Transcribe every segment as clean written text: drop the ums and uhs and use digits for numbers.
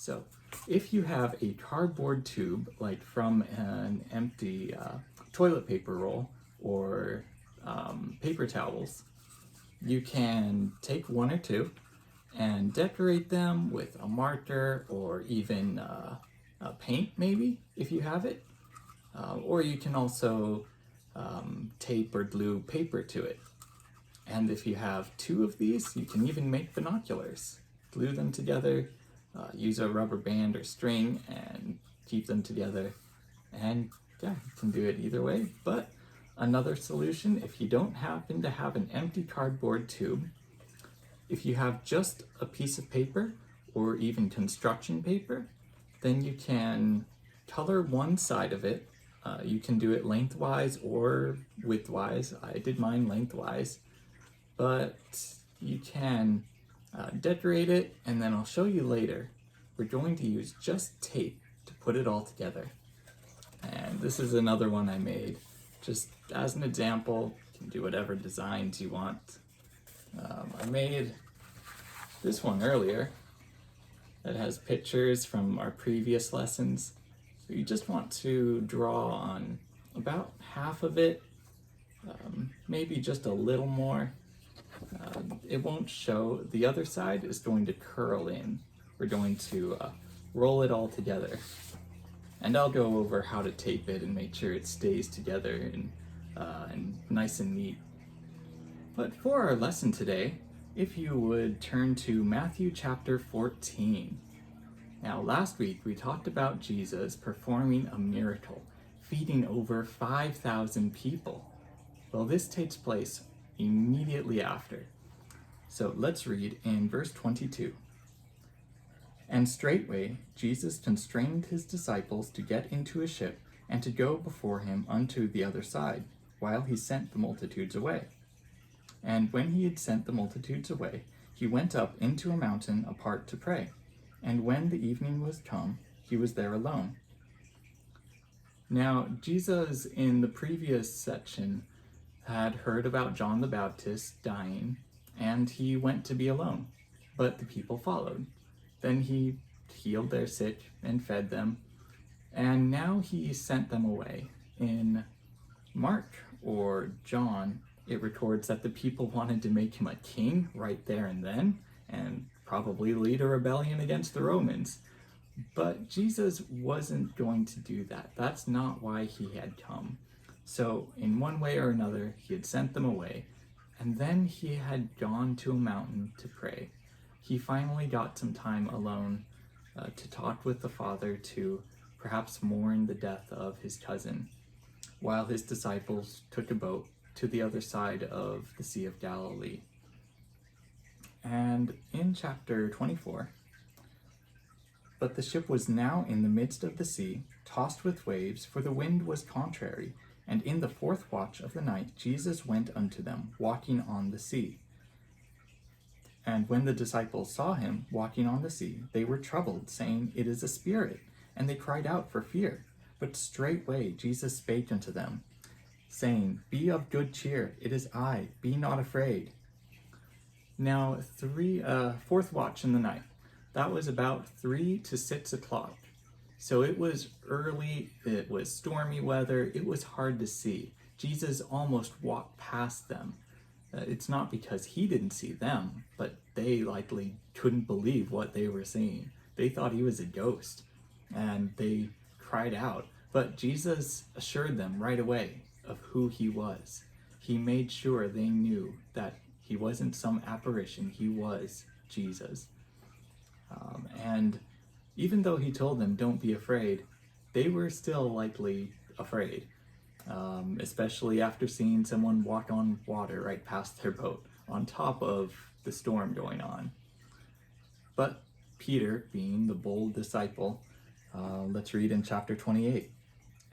So if you have a cardboard tube, like from an empty toilet paper roll or paper towels, you can take one or two and decorate them with a marker or even paint, maybe, if you have it. Or you can also tape or glue paper to it. And if you have two of these, you can even make binoculars. Glue them together, use a rubber band or string and keep them together. And yeah, you can do it either way. But another solution, if you don't happen to have an empty cardboard tube, if you have just a piece of paper or even construction paper, then you can color one side of it. You can do it lengthwise or widthwise. I did mine lengthwise, but you can decorate it, and then I'll show you later. We're going to use just tape to put it all together. And this is another one I made. Just as an example, you can do whatever designs you want. I made this one earlier that has pictures from our previous lessons. So you just want to draw on about half of it, maybe just a little more. It won't show. The other side is going to curl in. We're going to roll it all together. And I'll go over how to tape it and make sure it stays together and nice and neat. But for our lesson today, if you would turn to Matthew chapter 14. Now, last week we talked about Jesus performing a miracle, feeding over 5,000 people. Well, this takes place immediately after. So let's read in verse 22. And straightway Jesus constrained his disciples to get into a ship and to go before him unto the other side, while he sent the multitudes away. And when he had sent the multitudes away, he went up into a mountain apart to pray. And when the evening was come, he was there alone. Now, Jesus in the previous section had heard about John the Baptist dying, and he went to be alone, but the people followed. Then he healed their sick and fed them, and now he sent them away. In Mark or John, it records that the people wanted to make him a king right there and then, and probably lead a rebellion against the Romans. But Jesus wasn't going to do that. That's not why he had come. So in one way or another, he had sent them away, and then he had gone to a mountain to pray. He finally got some time alone to talk with the Father, to perhaps mourn the death of his cousin, while his disciples took a boat to the other side of the Sea of Galilee. And in chapter 24, but the ship was now in the midst of the sea, tossed with waves, for the wind was contrary. And in the fourth watch of the night Jesus went unto them, walking on the sea. And when the disciples saw him walking on the sea, they were troubled, saying, It is a spirit. And they cried out for fear. But straightway Jesus spake unto them, saying, Be of good cheer, it is I, be not afraid. Now, fourth watch in the night, that was about 3 to 6 o'clock. So it was early, it was stormy weather, it was hard to see. Jesus almost walked past them. It's not because he didn't see them, but they likely couldn't believe what they were seeing. They thought he was a ghost, and they cried out. But Jesus assured them right away of who he was. He made sure they knew that he wasn't some apparition, he was Jesus. And even though he told them, don't be afraid, they were still likely afraid, especially after seeing someone walk on water right past their boat, on top of the storm going on. But Peter, being the bold disciple, let's read in chapter 28.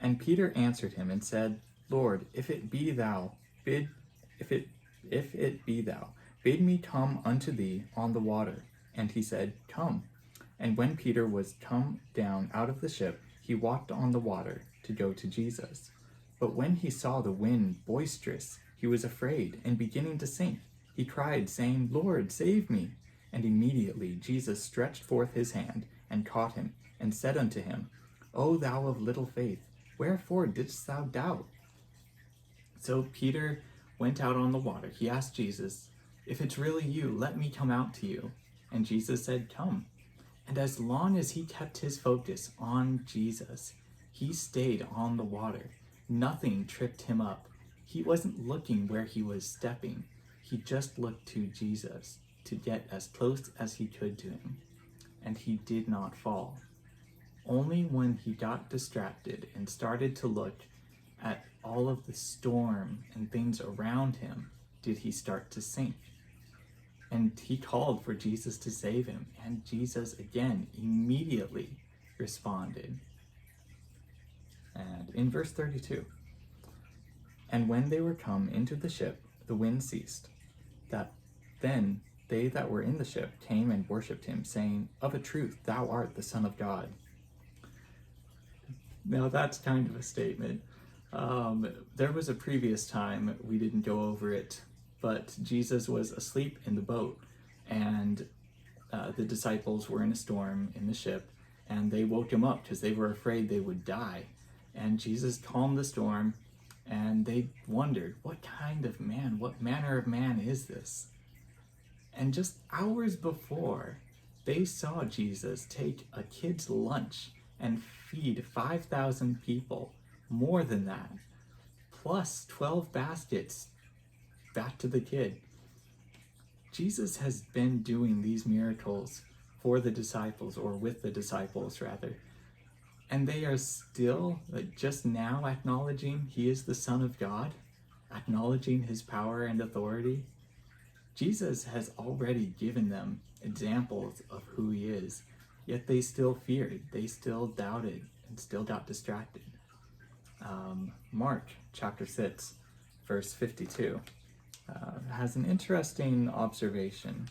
And Peter answered him and said, Lord, if it be thou, bid me come unto thee on the water. And he said, Come. And when Peter was come down out of the ship, he walked on the water to go to Jesus. But when he saw the wind boisterous, he was afraid, and beginning to sink, he cried, saying, Lord, save me. And immediately Jesus stretched forth his hand, and caught him, and said unto him, O thou of little faith, wherefore didst thou doubt? So Peter went out on the water. He asked Jesus, If it's really you, let me come out to you. And Jesus said, Come. And as long as he kept his focus on Jesus, he stayed on the water. Nothing tripped him up. He wasn't looking where he was stepping. He just looked to Jesus to get as close as he could to him. And he did not fall. Only when he got distracted and started to look at all of the storm and things around him did he start to sink. And he called for Jesus to save him, and Jesus again immediately responded. And in verse 32, and when they were come into the ship, the wind ceased. Then they that were in the ship came and worshipped him, saying, Of a truth, thou art the Son of God. Now that's kind of a statement. There was a previous time, we didn't go over it, but Jesus was asleep in the boat, and the disciples were in a storm in the ship, and they woke him up because they were afraid they would die. And Jesus calmed the storm, and they wondered, what kind of man, what manner of man is this? And just hours before, they saw Jesus take a kid's lunch and feed 5,000 people, more than that, plus 12 baskets back to the kid. Jesus has been doing these miracles for the disciples, or with the disciples rather, and they are still just now acknowledging he is the Son of God, acknowledging his power and authority. Jesus has already given them examples of who he is, yet they still feared, they still doubted, and still got distracted. Mark chapter 6, verse 52 has an interesting observation.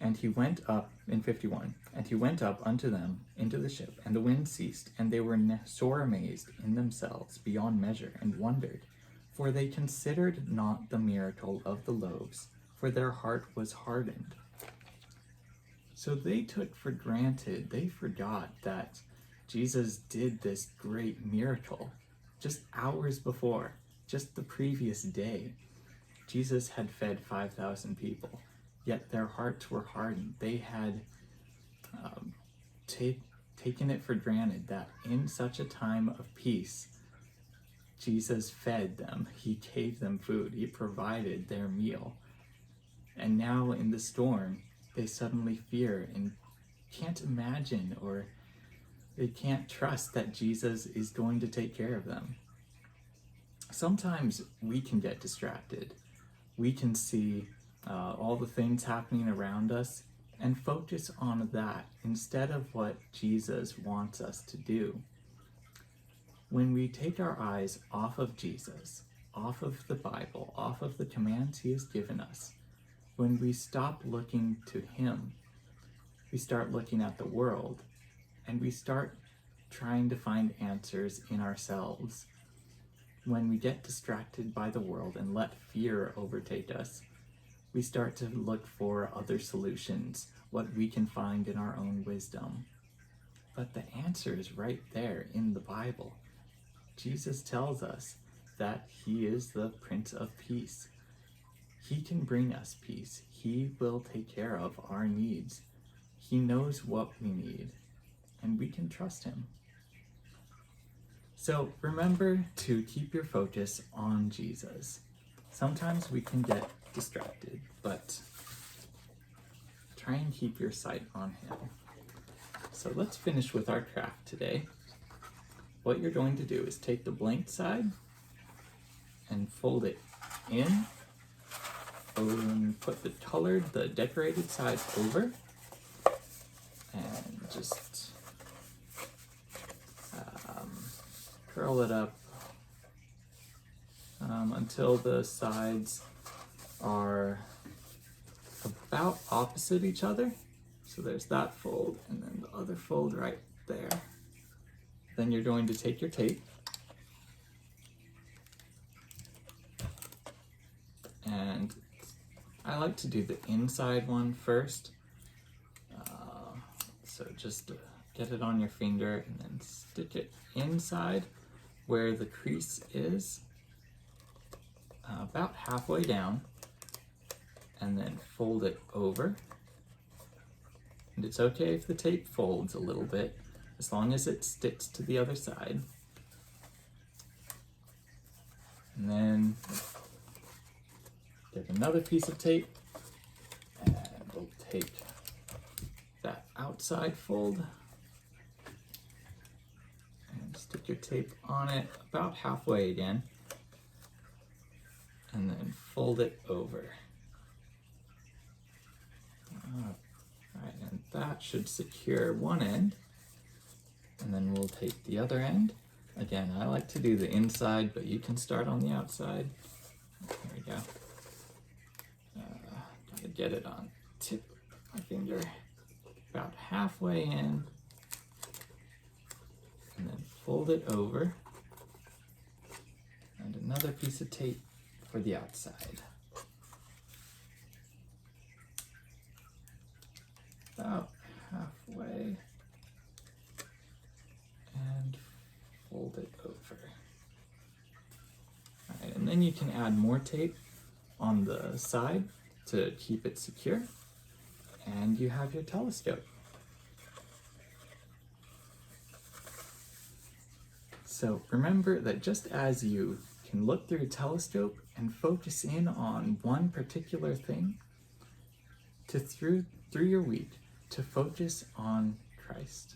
And he went up, in 51, and he went up unto them into the ship, and the wind ceased, and they were sore amazed in themselves beyond measure, and wondered, for they considered not the miracle of the loaves, for their heart was hardened. So they took for granted, they forgot that Jesus did this great miracle just hours before, just the previous day. Jesus had fed 5,000 people, yet their hearts were hardened. They had taken it for granted that in such a time of peace, Jesus fed them, he gave them food, he provided their meal. And now in the storm, they suddenly fear and can't imagine, or they can't trust that Jesus is going to take care of them. Sometimes we can get distracted. We can see all the things happening around us and focus on that instead of what Jesus wants us to do. When we take our eyes off of Jesus, off of the Bible, off of the commands he has given us, when we stop looking to him, we start looking at the world, and we start trying to find answers in ourselves. When we get distracted by the world and let fear overtake us, we start to look for other solutions, what we can find in our own wisdom. But the answer is right there in the Bible. Jesus tells us that he is the Prince of Peace. He can bring us peace. He will take care of our needs. He knows what we need, and we can trust him. So remember to keep your focus on Jesus. Sometimes we can get distracted, but try and keep your sight on him. So let's finish with our craft today. What you're going to do is take the blank side and fold it in, and put the decorated side over, and just curl it up until the sides are about opposite each other. So there's that fold, and then the other fold right there. Then you're going to take your tape and I like to do the inside one first. So just get it on your finger and then stick it inside where the crease is, about halfway down, and then fold it over. And it's okay if the tape folds a little bit, as long as it sticks to the other side. And then get another piece of tape, and we'll take that outside fold and stick your tape on it about halfway again, and then fold it over. Alright, and that should secure one end, and then we'll take the other end. Again, I like to do the inside, but you can start on the outside. There we go. Gotta get it on tip of my finger, about halfway in, and then fold it over, and another piece of tape for the outside. About halfway, and fold it over. Alright, and then you can add more tape on the side to keep it secure, and you have your telescope. So remember that just as you can look through a telescope and focus in on one particular thing, through your week to focus on Christ.